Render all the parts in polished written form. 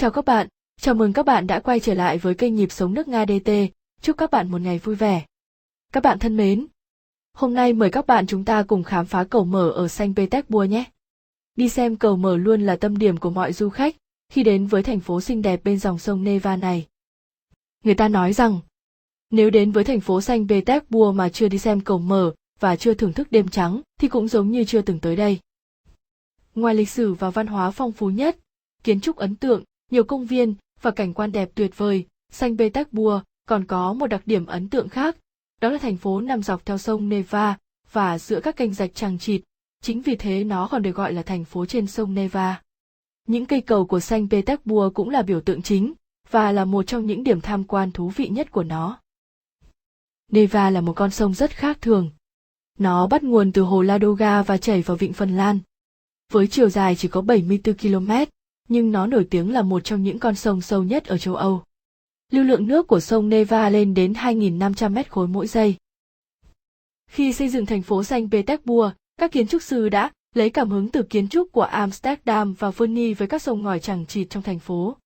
Chào các bạn, chào mừng các bạn đã quay trở lại với kênh Nhịp Sống Nước Nga DT, chúc các bạn một ngày vui vẻ. Các bạn thân mến, hôm nay mời các bạn chúng ta cùng khám phá cầu mở ở Saint Petersburg nhé. Đi xem cầu mở luôn là tâm điểm của mọi du khách khi đến với thành phố xinh đẹp bên dòng sông Neva này. Người ta nói rằng, nếu đến với thành phố Saint Petersburg mà chưa đi xem cầu mở và chưa thưởng thức đêm trắng thì cũng giống như chưa từng tới đây. Ngoài lịch sử và văn hóa phong phú nhất, kiến trúc ấn tượng, nhiều công viên và cảnh quan đẹp tuyệt vời, Saint Petersburg còn có một đặc điểm ấn tượng khác, đó là thành phố nằm dọc theo sông Neva và giữa các kênh rạch chằng chịt, chính vì thế nó còn được gọi là thành phố trên sông Neva. Những cây cầu của Saint Petersburg cũng là biểu tượng chính và là một trong những điểm tham quan thú vị nhất của nó. Neva là một con sông rất khác thường. Nó bắt nguồn từ hồ Ladoga và chảy vào vịnh Phần Lan. Với chiều dài chỉ có 74 km, nhưng nó nổi tiếng là một trong những con sông sâu nhất ở châu Âu. Lưu lượng nước của sông Neva lên đến 2.500 mét khối mỗi giây. Khi xây dựng thành phố Saint Petersburg, các kiến trúc sư đã lấy cảm hứng từ kiến trúc của Amsterdam và Venice với các sông ngòi chằng chịt trong thành phố.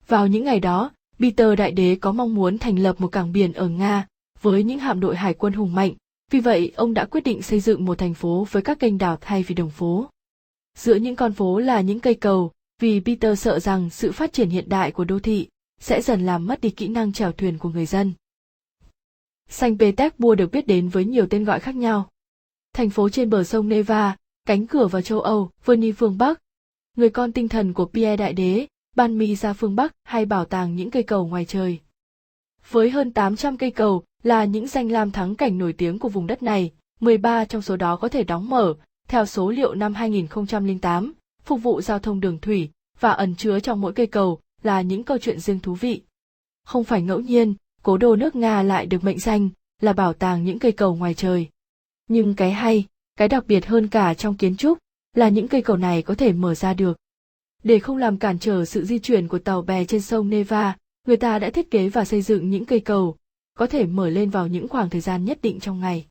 Vào những ngày đó, Peter Đại Đế có mong muốn thành lập một cảng biển ở Nga với những hạm đội hải quân hùng mạnh, vì vậy ông đã quyết định xây dựng một thành phố với các kênh đào thay vì đường phố. Giữa những con phố là những cây cầu, vì Peter sợ rằng sự phát triển hiện đại của đô thị sẽ dần làm mất đi kỹ năng chèo thuyền của người dân. Saint Petersburg được biết đến với nhiều tên gọi khác nhau. Thành phố trên bờ sông Neva, cánh cửa vào châu Âu, Venice phương Bắc, người con tinh thần của Pierre Đại Đế, Ban Mi ra phương Bắc hay bảo tàng những cây cầu ngoài trời. Với hơn 800 cây cầu là những danh lam thắng cảnh nổi tiếng của vùng đất này, 13 trong số đó có thể đóng mở, theo số liệu năm 2008, phục vụ giao thông đường thủy, và ẩn chứa trong mỗi cây cầu là những câu chuyện riêng thú vị. Không phải ngẫu nhiên, cố đô nước Nga lại được mệnh danh là bảo tàng những cây cầu ngoài trời. Nhưng cái hay, cái đặc biệt hơn cả trong kiến trúc là những cây cầu này có thể mở ra được. Để không làm cản trở sự di chuyển của tàu bè trên sông Neva, người ta đã thiết kế và xây dựng những cây cầu có thể mở lên vào những khoảng thời gian nhất định trong ngày.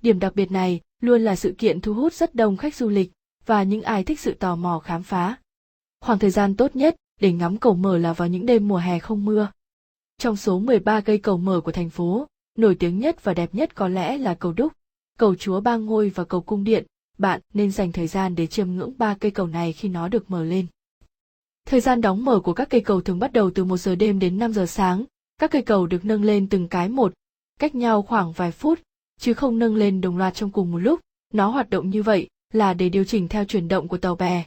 Điểm đặc biệt này luôn là sự kiện thu hút rất đông khách du lịch và những ai thích sự tò mò khám phá. Khoảng thời gian tốt nhất để ngắm cầu mở là vào những đêm mùa hè không mưa. Trong số 13 cây cầu mở của thành phố, nổi tiếng nhất và đẹp nhất có lẽ là cầu Đúc, cầu Chúa Ba Ngôi và cầu Cung Điện. Bạn nên dành thời gian để chiêm ngưỡng 3 cây cầu này khi nó được mở lên. Thời gian đóng mở của các cây cầu thường bắt đầu từ 1 giờ đêm đến 5 giờ sáng. Các cây cầu được nâng lên từng cái một, cách nhau khoảng vài phút, chứ không nâng lên đồng loạt trong cùng một lúc. Nó hoạt động như vậy là để điều chỉnh theo chuyển động của tàu bè.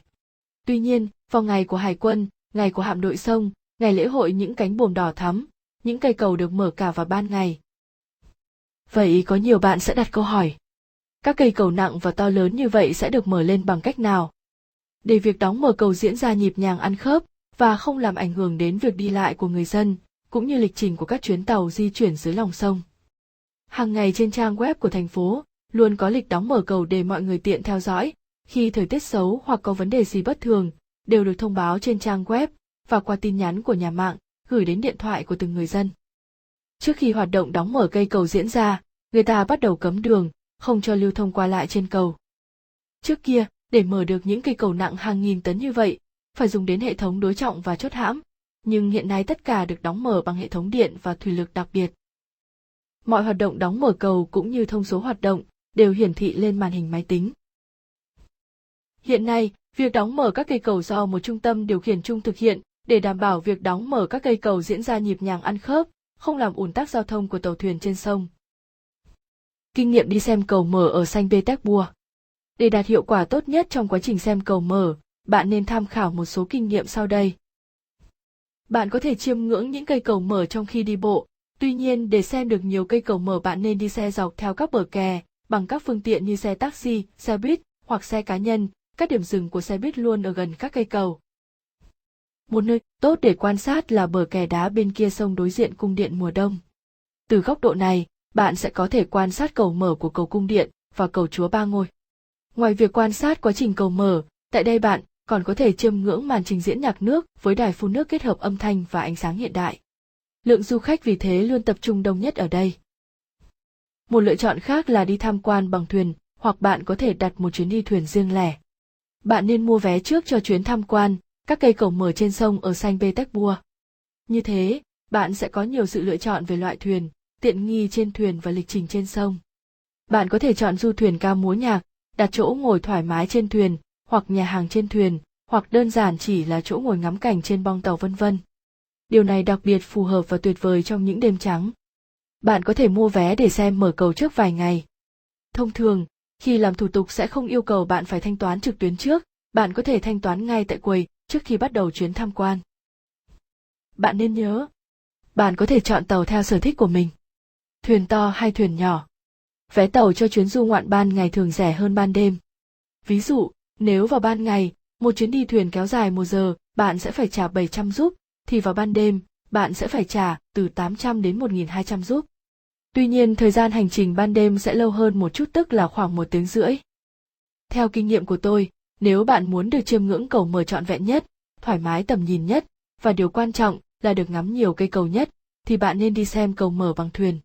Tuy nhiên, vào ngày của hải quân, ngày của hạm đội sông, ngày lễ hội những cánh buồm đỏ thắm, những cây cầu được mở cả vào ban ngày. Vậy có nhiều bạn sẽ đặt câu hỏi, các cây cầu nặng và to lớn như vậy sẽ được mở lên bằng cách nào? Để việc đóng mở cầu diễn ra nhịp nhàng ăn khớp và không làm ảnh hưởng đến việc đi lại của người dân, cũng như lịch trình của các chuyến tàu di chuyển dưới lòng sông. Hàng ngày trên trang web của thành phố luôn có lịch đóng mở cầu để mọi người tiện theo dõi. Khi thời tiết xấu hoặc có vấn đề gì bất thường, đều được thông báo trên trang web và qua tin nhắn của nhà mạng gửi đến điện thoại của từng người dân. Trước khi hoạt động đóng mở cây cầu diễn ra, người ta bắt đầu cấm đường, không cho lưu thông qua lại trên cầu. Trước kia, để mở được những cây cầu nặng hàng nghìn tấn như vậy, phải dùng đến hệ thống đối trọng và chốt hãm, nhưng hiện nay tất cả được đóng mở bằng hệ thống điện và thủy lực đặc biệt. Mọi hoạt động đóng mở cầu cũng như thông số hoạt động đều hiển thị lên màn hình máy tính. Hiện nay, việc đóng mở các cây cầu do một trung tâm điều khiển chung thực hiện để đảm bảo việc đóng mở các cây cầu diễn ra nhịp nhàng ăn khớp, không làm ùn tắc giao thông của tàu thuyền trên sông. Kinh nghiệm đi xem cầu mở ở Saint Petersburg. Để đạt hiệu quả tốt nhất trong quá trình xem cầu mở, bạn nên tham khảo một số kinh nghiệm sau đây. Bạn có thể chiêm ngưỡng những cây cầu mở trong khi đi bộ, tuy nhiên để xem được nhiều cây cầu mở bạn nên đi xe dọc theo các bờ kè, bằng các phương tiện như xe taxi, xe buýt hoặc xe cá nhân. Các điểm dừng của xe buýt luôn ở gần các cây cầu. Một nơi tốt để quan sát là bờ kè đá bên kia sông đối diện cung điện mùa đông. Từ góc độ này, bạn sẽ có thể quan sát cầu mở của cầu Cung Điện và cầu Chúa Ba Ngôi. Ngoài việc quan sát quá trình cầu mở, tại đây bạn còn có thể chiêm ngưỡng màn trình diễn nhạc nước với đài phun nước kết hợp âm thanh và ánh sáng hiện đại. Lượng du khách vì thế luôn tập trung đông nhất ở đây. Một lựa chọn khác là đi tham quan bằng thuyền, hoặc bạn có thể đặt một chuyến đi thuyền riêng lẻ. Bạn nên mua vé trước cho chuyến tham quan, các cây cầu mở trên sông ở Saint Petersburg. Như thế, bạn sẽ có nhiều sự lựa chọn về loại thuyền, tiện nghi trên thuyền và lịch trình trên sông. Bạn có thể chọn du thuyền ca múa nhạc, đặt chỗ ngồi thoải mái trên thuyền, hoặc nhà hàng trên thuyền, hoặc đơn giản chỉ là chỗ ngồi ngắm cảnh trên bong tàu vân vân. Điều này đặc biệt phù hợp và tuyệt vời trong những đêm trắng. Bạn có thể mua vé để xem mở cầu trước vài ngày. Thông thường, khi làm thủ tục sẽ không yêu cầu bạn phải thanh toán trực tuyến trước, bạn có thể thanh toán ngay tại quầy trước khi bắt đầu chuyến tham quan. Bạn nên nhớ, bạn có thể chọn tàu theo sở thích của mình. Thuyền to hay thuyền nhỏ. Vé tàu cho chuyến du ngoạn ban ngày thường rẻ hơn ban đêm. Ví dụ, nếu vào ban ngày, một chuyến đi thuyền kéo dài 1 giờ, bạn sẽ phải trả 700 rúp, thì vào ban đêm, bạn sẽ phải trả từ 800 đến 1.200 rúp. Tuy nhiên thời gian hành trình ban đêm sẽ lâu hơn một chút, tức là khoảng 1 tiếng rưỡi. Theo kinh nghiệm của tôi, nếu bạn muốn được chiêm ngưỡng cầu mở trọn vẹn nhất, thoải mái tầm nhìn nhất, và điều quan trọng là được ngắm nhiều cây cầu nhất, thì bạn nên đi xem cầu mở bằng thuyền.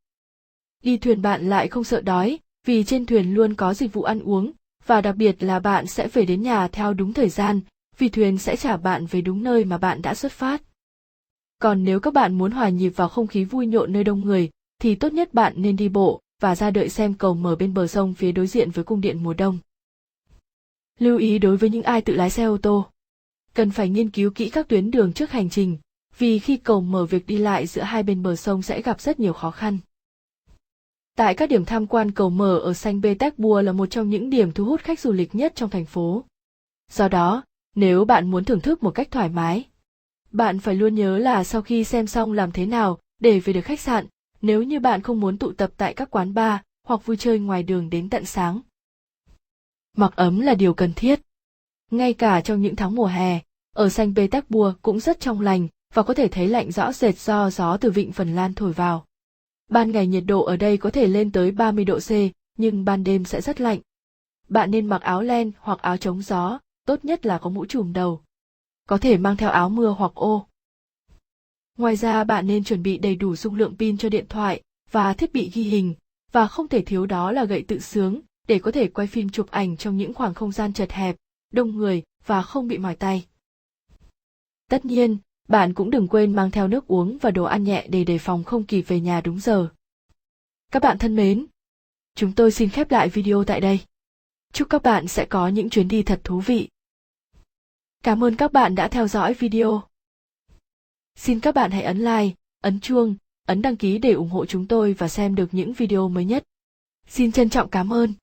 Đi thuyền bạn lại không sợ đói, vì trên thuyền luôn có dịch vụ ăn uống, và đặc biệt là bạn sẽ về đến nhà theo đúng thời gian, vì thuyền sẽ trả bạn về đúng nơi mà bạn đã xuất phát. Còn nếu các bạn muốn hòa nhịp vào không khí vui nhộn nơi đông người, thì tốt nhất bạn nên đi bộ và ra đợi xem cầu mở bên bờ sông phía đối diện với cung điện mùa đông. Lưu ý đối với những ai tự lái xe ô tô. Cần phải nghiên cứu kỹ các tuyến đường trước hành trình, vì khi cầu mở việc đi lại giữa hai bên bờ sông sẽ gặp rất nhiều khó khăn. Tại các điểm tham quan cầu mở ở Saint Petersburg là một trong những điểm thu hút khách du lịch nhất trong thành phố. Do đó, nếu bạn muốn thưởng thức một cách thoải mái, bạn phải luôn nhớ là sau khi xem xong làm thế nào để về được khách sạn, nếu như bạn không muốn tụ tập tại các quán bar hoặc vui chơi ngoài đường đến tận sáng. Mặc ấm là điều cần thiết. Ngay cả trong những tháng mùa hè, ở Saint Petersburg cũng rất trong lành và có thể thấy lạnh rõ rệt do gió từ vịnh Phần Lan thổi vào. Ban ngày nhiệt độ ở đây có thể lên tới 30 độ C, nhưng ban đêm sẽ rất lạnh. Bạn nên mặc áo len hoặc áo chống gió, tốt nhất là có mũ trùm đầu. Có thể mang theo áo mưa hoặc ô. Ngoài ra bạn nên chuẩn bị đầy đủ dung lượng pin cho điện thoại và thiết bị ghi hình, và không thể thiếu đó là gậy tự sướng, để có thể quay phim chụp ảnh trong những khoảng không gian chật hẹp, đông người và không bị mỏi tay. Tất nhiên, bạn cũng đừng quên mang theo nước uống và đồ ăn nhẹ để đề phòng không kịp về nhà đúng giờ. Các bạn thân mến, chúng tôi xin khép lại video tại đây. Chúc các bạn sẽ có những chuyến đi thật thú vị. Cảm ơn các bạn đã theo dõi video. Xin các bạn hãy ấn like, ấn chuông, ấn đăng ký để ủng hộ chúng tôi và xem được những video mới nhất. Xin trân trọng cảm ơn.